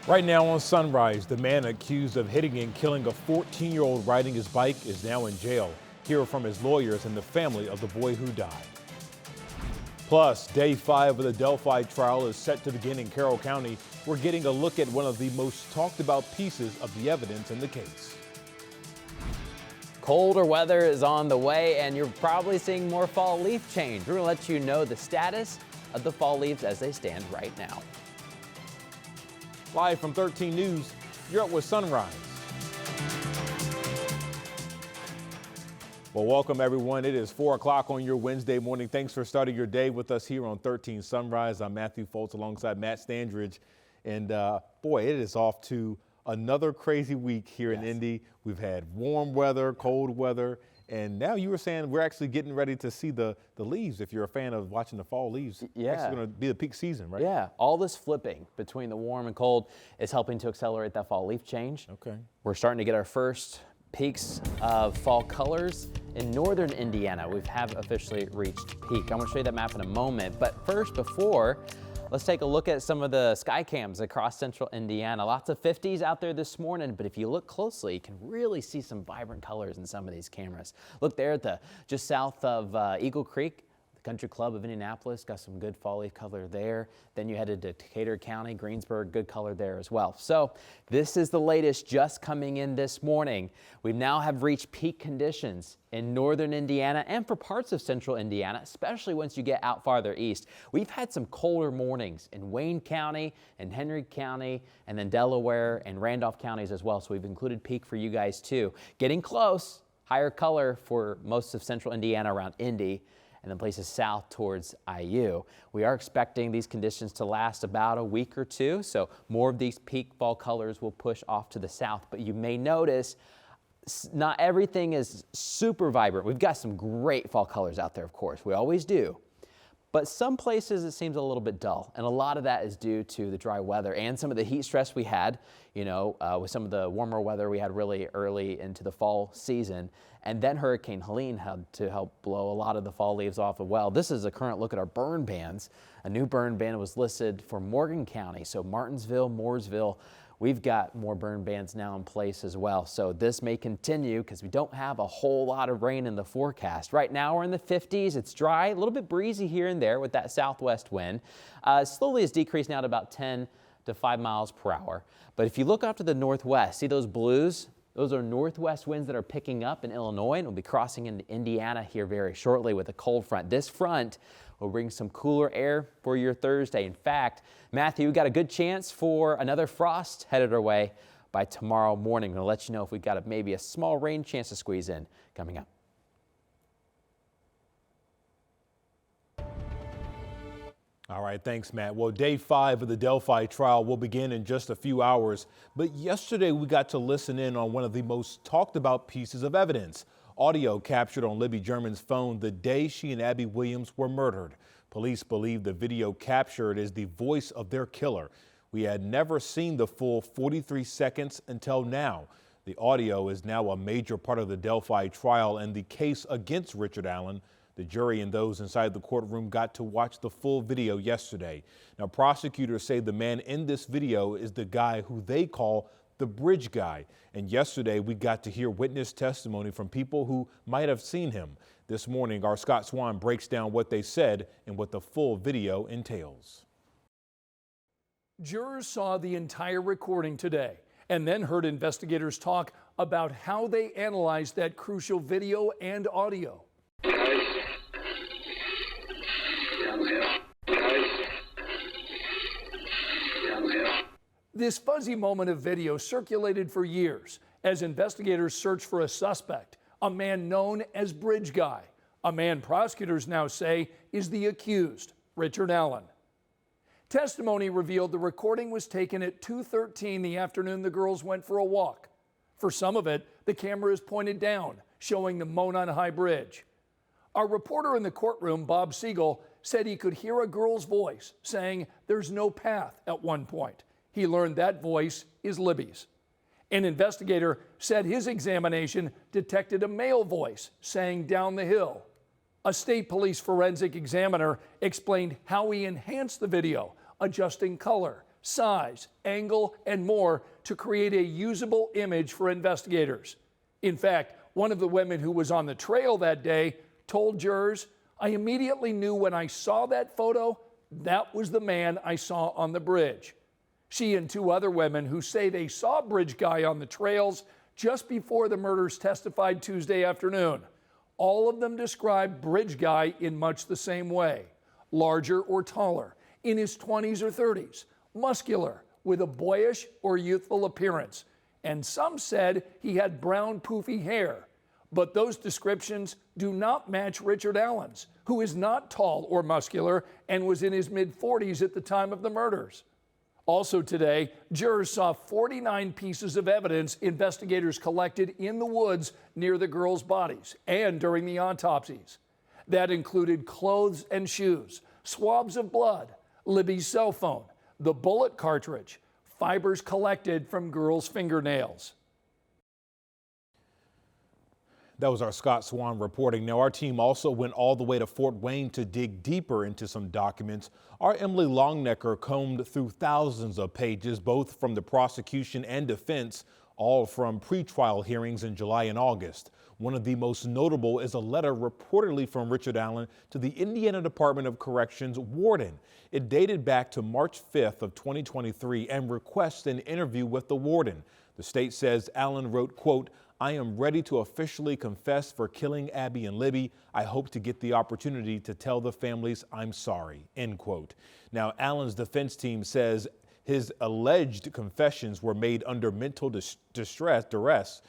Right now on Sunrise, the man accused of hitting and killing a 14-year-old riding his bike is now in jail. Hear from his lawyers and the family of the boy who died. Plus, day 5 of the Delphi trial is set to begin in Carroll County. We're getting a look at one of the most talked about pieces of the evidence in the case. Colder weather is on the way, and you're probably seeing more fall leaf change. We're going to let you know the status of the fall leaves as they stand right now. Live from 13 News, you're up with Sunrise. Well, welcome everyone. It is 4 o'clock on your Wednesday morning. Thanks for starting your day with us here on 13 Sunrise. I'm Matthew Foltz alongside Matt Standridge. And boy, it is off to another crazy week here in Indy. We've had warm weather, cold weather, and now you were saying we're actually getting ready to see the leaves. If you're a fan of watching the fall leaves, it's going to be the peak season, right? Yeah, all this flipping between the warm and cold is helping to accelerate that fall leaf change. Okay. We're starting to get our first peaks of fall colors in northern Indiana. We have officially reached peak. I'm going to show you that map in a moment, but first, let's take a look at some of the sky cams across central Indiana. Lots of 50s out there this morning, but if you look closely, you can really see some vibrant colors in some of these cameras. Look there at just south of Eagle Creek. Country Club of Indianapolis got some good fall leaf color there. Then you headed to Decatur County, Greensburg, good color there as well. So this is the latest just coming in this morning. We now have reached peak conditions in northern Indiana and for parts of central Indiana, especially once you get out farther east. We've had some colder mornings in Wayne County and Henry County and then Delaware and Randolph counties as well. So we've included peak for you guys too. Getting close, higher color for most of central Indiana around Indy, and then places south towards IU. We are expecting these conditions to last about a week or two, so more of these peak fall colors will push off to the south. But you may notice not everything is super vibrant. We've got some great fall colors out there, of course. We always do. But some places it seems a little bit dull, and a lot of that is due to the dry weather and some of the heat stress we had, with some of the warmer weather we had really early into the fall season. And then Hurricane Helene had to help blow a lot of the fall leaves off as well. This is a current look at our burn bans. A new burn ban was listed for Morgan County, so Martinsville, Mooresville. We've got more burn bans now in place as well. So this may continue because we don't have a whole lot of rain in the forecast. Right now we're in the 50s. It's dry, a little bit breezy here and there with that southwest wind. Slowly has decreased now to about 10 to 5 miles per hour. But if you look off to the northwest, see those blues? Those are northwest winds that are picking up in Illinois and will be crossing into Indiana here very shortly with a cold front. This front will bring some cooler air for your Thursday. In fact, Matthew, we got a good chance for another frost headed our way by tomorrow morning. I'm going to let you know if we've got maybe a small rain chance to squeeze in coming up. All right, thanks, Matt. Well, day 5 of the Delphi trial will begin in just a few hours. But yesterday we got to listen in on one of the most talked about pieces of evidence. Audio captured on Libby German's phone the day she and Abby Williams were murdered. Police believe the video captured is the voice of their killer. We had never seen the full 43 seconds until now. The audio is now a major part of the Delphi trial and the case against Richard Allen. The jury and those inside the courtroom got to watch the full video yesterday. Now, prosecutors say the man in this video is the guy who they call the bridge guy. And yesterday we got to hear witness testimony from people who might have seen him. This morning, our Scott Swan breaks down what they said and what the full video entails. Jurors saw the entire recording today and then heard investigators talk about how they analyzed that crucial video and audio. This fuzzy moment of video circulated for years as investigators searched for a suspect, a man known as Bridge Guy, a man prosecutors now say is the accused, Richard Allen. Testimony revealed the recording was taken at 2:13 the afternoon the girls went for a walk. For some of it, the camera is pointed down, showing the Monon High Bridge. Our reporter in the courtroom, Bob Siegel, said he could hear a girl's voice saying there's no path at one point. He learned that voice is Libby's. An investigator said his examination detected a male voice saying down the hill. A state police forensic examiner explained how he enhanced the video, adjusting color, size, angle, and more to create a usable image for investigators. In fact, one of the women who was on the trail that day told jurors, "I immediately knew when I saw that photo, that was the man I saw on the bridge." She and two other women who say they saw Bridge Guy on the trails just before the murders testified Tuesday afternoon. All of them described Bridge Guy in much the same way: larger or taller, in his 20s or 30s, muscular, with a boyish or youthful appearance. And some said he had brown, poofy hair. But those descriptions do not match Richard Allen's, who is not tall or muscular and was in his mid-40s at the time of the murders. Also today, jurors saw 49 pieces of evidence investigators collected in the woods near the girls' bodies and during the autopsies. That included clothes and shoes, swabs of blood, Libby's cell phone, the bullet cartridge, fibers collected from girls' fingernails. That was our Scott Swan reporting. Now, our team also went all the way to Fort Wayne to dig deeper into some documents. Our Emily Longnecker combed through thousands of pages, both from the prosecution and defense, all from pretrial hearings in July and August. One of the most notable is a letter reportedly from Richard Allen to the Indiana Department of Corrections warden. It dated back to March 5th of 2023 and requests an interview with the warden. The state says Allen wrote, quote, "I am ready to officially confess for killing Abby and Libby. I hope to get the opportunity to tell the families I'm sorry," end quote. Now, Allen's defense team says his alleged confessions were made under mental duress.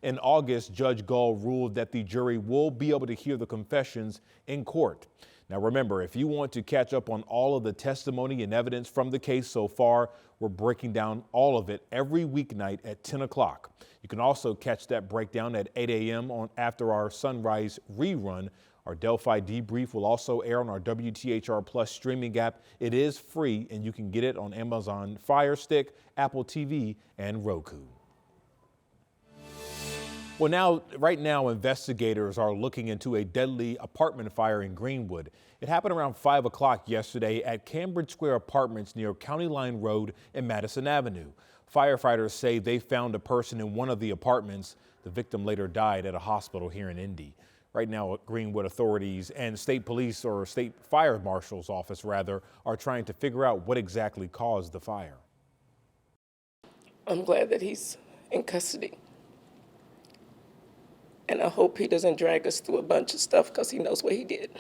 In August, Judge Gall ruled that the jury will be able to hear the confessions in court. Now, remember, if you want to catch up on all of the testimony and evidence from the case so far, we're breaking down all of it every weeknight at 10 o'clock. You can also catch that breakdown at 8 a.m. after our sunrise rerun. Our Delphi debrief will also air on our WTHR Plus streaming app. It is free, and you can get it on Amazon Fire Stick, Apple TV, and Roku. Well, right now, investigators are looking into a deadly apartment fire in Greenwood. It happened around 5 o'clock yesterday at Cambridge Square Apartments near County Line Road and Madison Avenue. Firefighters say they found a person in one of the apartments. The victim later died at a hospital here in Indy. Right now, Greenwood authorities and state police, or state fire marshal's office rather, are trying to figure out what exactly caused the fire. I'm glad that he's in custody. And I hope he doesn't drag us through a bunch of stuff because he knows what he did.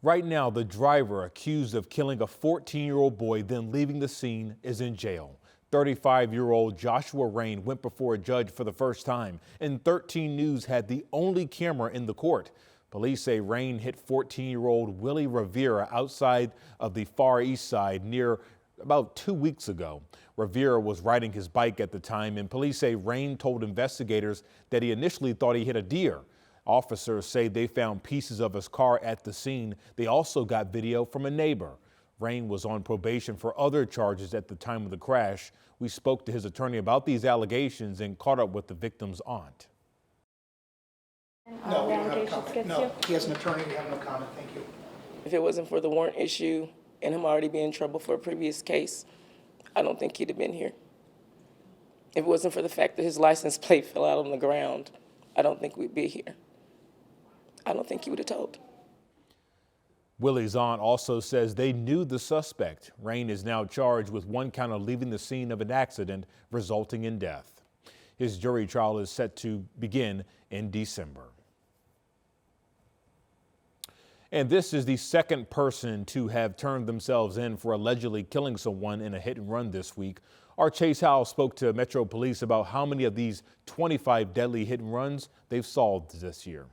Right now, the driver accused of killing a 14-year-old boy, then leaving the scene, is in jail. 35-year-old Joshua Rain went before a judge for the first time, and 13 News had the only camera in the court. Police say Rain hit 14-year-old Willie Rivera outside of the Far East Side near about 2 weeks ago. Rivera was riding his bike at the time, and police say Rain told investigators that he initially thought he hit a deer. Officers say they found pieces of his car at the scene. They also got video from a neighbor. Rain was on probation for other charges at the time of the crash. We spoke to his attorney about these allegations and caught up with the victim's aunt. No, we don't have a comment. No, he has an attorney. We have no comment. Thank you. If it wasn't for the warrant issue and him already being in trouble for a previous case, I don't think he'd have been here. If it wasn't for the fact that his license plate fell out on the ground, I don't think we'd be here. I don't think he would have told. Willie's aunt also says they knew the suspect. Rain is now charged with one count of leaving the scene of an accident resulting in death. His jury trial is set to begin in December. And this is the second person to have turned themselves in for allegedly killing someone in a hit and run this week. Our Chase Howell spoke to Metro Police about how many of these 25 deadly hit and runs they've solved this year.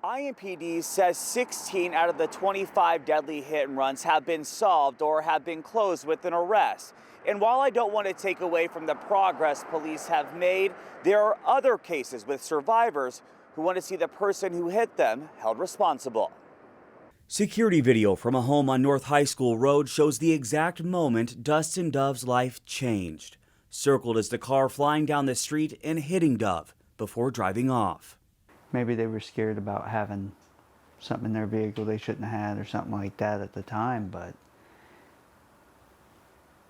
IMPD says 16 out of the 25 deadly hit and runs have been solved or have been closed with an arrest. And while I don't want to take away from the progress police have made, there are other cases with survivors who want to see the person who hit them held responsible. Security video from a home on North High School Road shows the exact moment Dustin Dove's life changed. Circled is the car flying down the street and hitting Dove before driving off. Maybe they were scared about having something in their vehicle they shouldn't have had or something like that at the time, but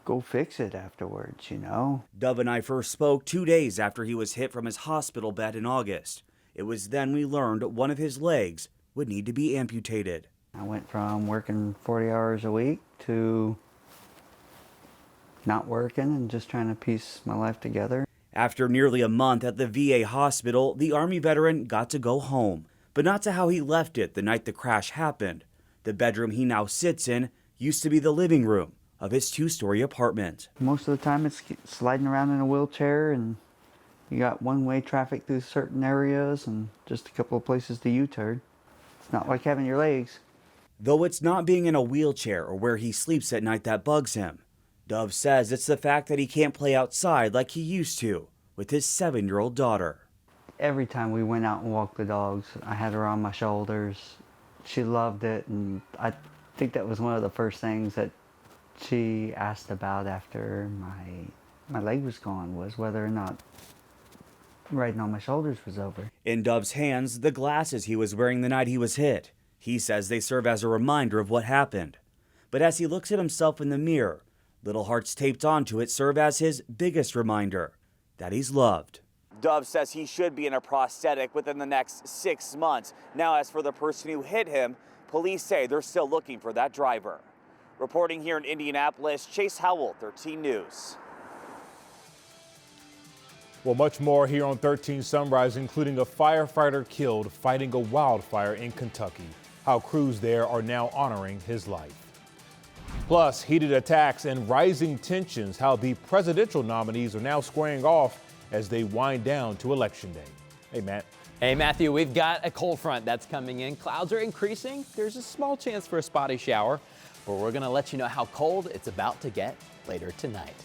go fix it afterwards, you know? Dove and I first spoke 2 days after he was hit from his hospital bed in August. It was then we learned one of his legs would need to be amputated. I went from working 40 hours a week to not working and just trying to piece my life together. After nearly a month at the VA hospital, the Army veteran got to go home, but not to how he left it the night the crash happened. The bedroom he now sits in used to be the living room of his 2-story apartment. Most of the time it's sliding around in a wheelchair, and you got one-way traffic through certain areas and just a couple of places to U-turn. It's not like having your legs. Though it's not being in a wheelchair or where he sleeps at night that bugs him. Dove says it's the fact that he can't play outside like he used to with his 7-year-old daughter. Every time we went out and walked the dogs, I had her on my shoulders. She loved it, and I think that was one of the first things that she asked about after my leg was gone, was whether or not riding on my shoulders was over. In Dove's hands, the glasses he was wearing the night he was hit. He says they serve as a reminder of what happened. But as he looks at himself in the mirror, little hearts taped onto it serve as his biggest reminder that he's loved. Dove says he should be in a prosthetic within the next 6 months. Now, as for the person who hit him, police say they're still looking for that driver. Reporting here in Indianapolis, Chase Howell, 13 News. Well, much more here on 13 Sunrise, including a firefighter killed fighting a wildfire in Kentucky. How crews there are now honoring his life. Plus, heated attacks and rising tensions, how the presidential nominees are now squaring off as they wind down to Election Day. Hey, Matt. Hey, Matthew, we've got a cold front that's coming in. Clouds are increasing. There's a small chance for a spotty shower, but we're going to let you know how cold it's about to get later tonight.